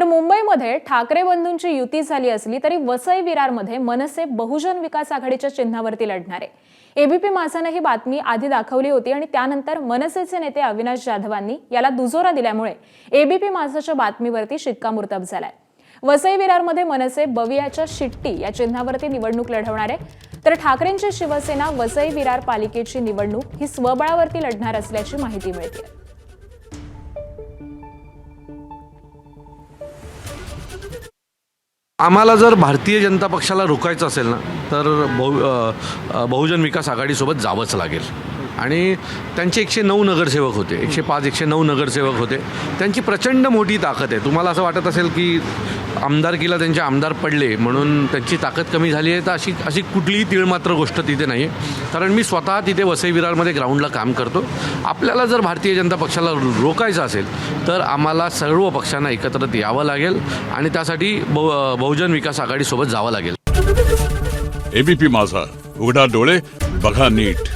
तर मुंबईमध्ये ठाकरे बंधूंची युती झाली असली तरी वसई विरारमध्ये मनसे बहुजन विकास आघाडीच्या चिन्हावरती लढणार आहे। एबीपी माझाने ही बातमी आधी दाखवली होती आणि त्यानंतर मनसेचे नेते अविनाश जाधवांनी याला दुजोरा दिल्यामुळे एबीपी माझाच्या बातमीवरती शिक्कामोर्तब झालाय। वसई विरारमध्ये मनसे बवियाच्या शिट्टी या चिन्हावरती निवडणूक लढवणार आहे, तर ठाकरेंची शिवसेना वसई विरार पालिकेची निवडणूक ही स्वबळावरती लढणार असल्याची माहिती मिळते। आम्हाला जर भारतीय जनता पक्षाला रोखायचं असेल ना तर बहुजन विकास आघाडीसोबत जावंच लागेल। आणि त्यांचे 109 नगरसेवक होते, 109 नगरसेवक होते, त्यांची प्रचंड मोठी ताकद आहे। तुम्हाला असं वाटत असेल की आमदारकीला त्यांचे आमदार पडले म्हणून त्यांची ताकद कमी झाली आहे, तर अशी कुठलीही तीळमात्र गोष्ट तिथे नाही आहे। कारण मी स्वतः तिथे वसई विरारमध्ये ग्राउंडला काम करतो। आपल्याला जर भारतीय जनता पक्षाला रोखायचं असेल तर आम्हाला सर्व पक्षांना एकत्रित यावं लागेल आणि त्यासाठी बहुजन विकास आघाडीसोबत जावं लागेल। एबीपी माझा, उघडा डोळे बघा नीट।